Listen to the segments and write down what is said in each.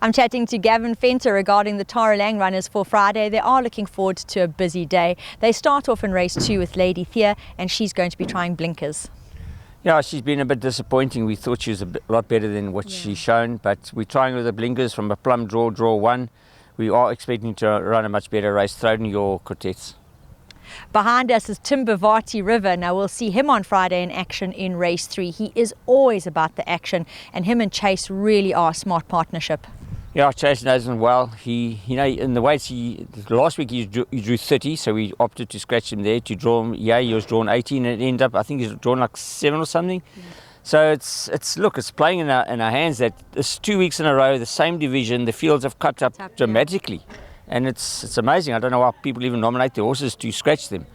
I'm chatting to Gavin Fenter regarding the LAING runners for Friday. They are looking forward to a busy day. They start off in race 2 with Lady Theia, and she's going to be trying blinkers. Yeah, she's been a bit disappointing. We thought she was a lot better than what she's shown, but we're trying with the blinkers from a plum draw 1. We are expecting to run a much better race. Throw in your quartets. Behind us is Batty River. Now we'll see him on Friday in action in race 3. He is always about the action, and him and Chase really are a smart partnership. Yeah, Chase knows him well. He in the weights, last week he drew 30, so we opted to scratch him there to draw him. Yeah, he was drawn 18, and it ended up, I think he's drawn like 7 or something. Yeah. So it's playing in our hands that it's 2 weeks in a row, the same division, the fields have cut up dramatically. Yeah. And it's amazing. I don't know why people even nominate the horses to scratch them.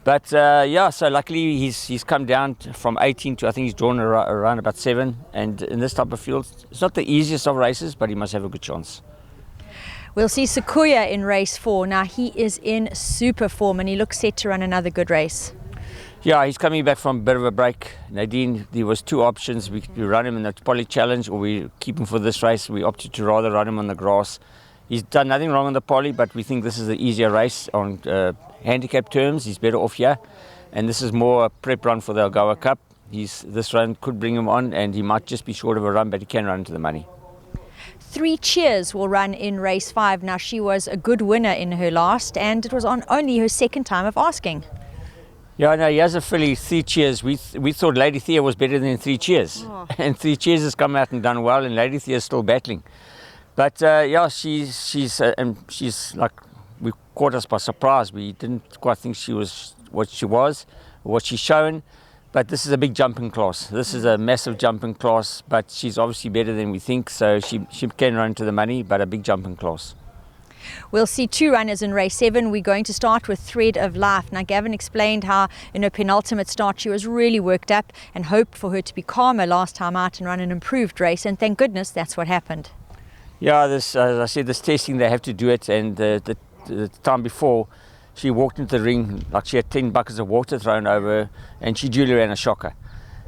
But yeah, so luckily he's come down from 18 to, I think he's drawn around about 7. And in this type of field, it's not the easiest of races, but he must have a good chance. We'll see Sakuya in race 4. Now he is in super form and he looks set to run another good race. Yeah, he's coming back from a bit of a break. Nadine, there was 2 options. We could run him in the Poly Challenge or we keep him for this race. We opted to rather run him on the grass. He's done nothing wrong on the Poly, but we think this is the easier race on handicap terms. He's better off here. And this is more a prep run for the Algoa Cup. This run could bring him on, and he might just be short of a run, but he can run into the money. 3 Cheers will run in race 5. Now, she was a good winner in her last, and it was on only her second time of asking. Yeah, no, he has a filly, 3 Cheers. We thought Lady Theia was better than 3 Cheers. Oh. And 3 Cheers has come out and done well, and Lady Theia is still battling. But yeah, she's like, we caught us by surprise. We didn't quite think she was what she's shown. But this is a big jumping class. This is a massive jumping class, but she's obviously better than we think. So she can run to the money, but a big jumping class. We'll see 2 runners in race 7. We're going to start with Thread of Life. Now, Gavin explained how in her penultimate start she was really worked up and hoped for her to be calmer last time out and run an improved race. And thank goodness that's what happened. Yeah, as I said, this testing, they have to do it. And the time before, she walked into the ring like she had 10 buckets of water thrown over her, and she duly ran a shocker.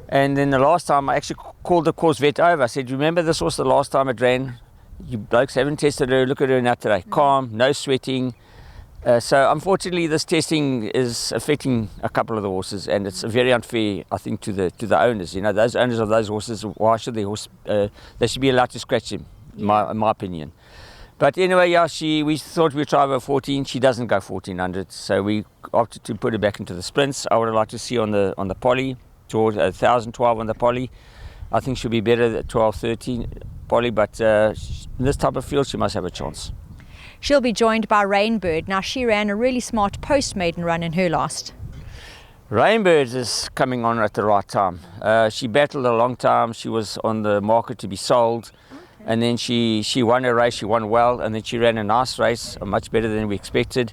And then the last time, I actually called the course vet over. I said, remember, this was the last time it ran. You blokes haven't tested her. Look at her now today. Calm, no sweating. So unfortunately, this testing is affecting a couple of the horses, and it's very unfair, I think, to the owners. You know, those owners of those horses, why should they should be allowed to scratch them? In my opinion. But anyway, yeah, we thought we'd try over 14. She doesn't go 1400, so we opted to put her back into the sprints. I would have liked to see on the Poly, towards 1012 on the Poly. I think she'll be better at 1213 Poly, but in this type of field, she must have a chance. She'll be joined by Rainbird. Now, she ran a really smart post-maiden run in her last. Rainbird is coming on at the right time. She battled a long time. She was on the market to be sold. And then she won a race, she won well, and then she ran a nice race, much better than we expected.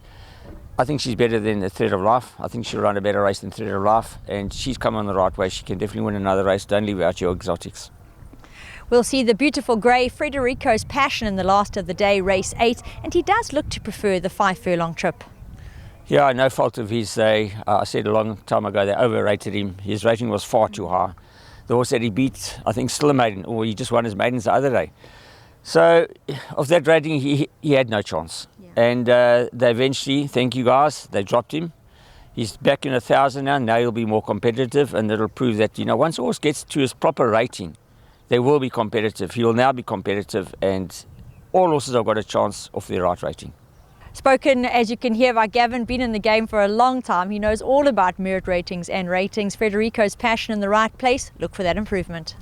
I think she's better than the Thread of Life. I think she'll run a better race than Thread of Life, and she's come on the right way. She can definitely win another race. Don't leave out your exotics. We'll see the beautiful grey Federicos Passion in the last of the day, race 8, and he does look to prefer the 5 furlong trip. Yeah, no fault of his. I said a long time ago they overrated him. His rating was far too high. The horse that he beat, I think, still a maiden, or he just won his maidens the other day. So, of that rating, he had no chance. Yeah. And they eventually, thank you guys, they dropped him. He's back in 1,000 now. Now he'll be more competitive, and it'll prove that, you know, once a horse gets to his proper rating, they will be competitive. He will now be competitive, and all horses have got a chance of their right rating. Spoken, as you can hear, by Gavin, been in the game for a long time. He knows all about merit ratings and ratings. Federicos Passion in the right place. Look for that improvement.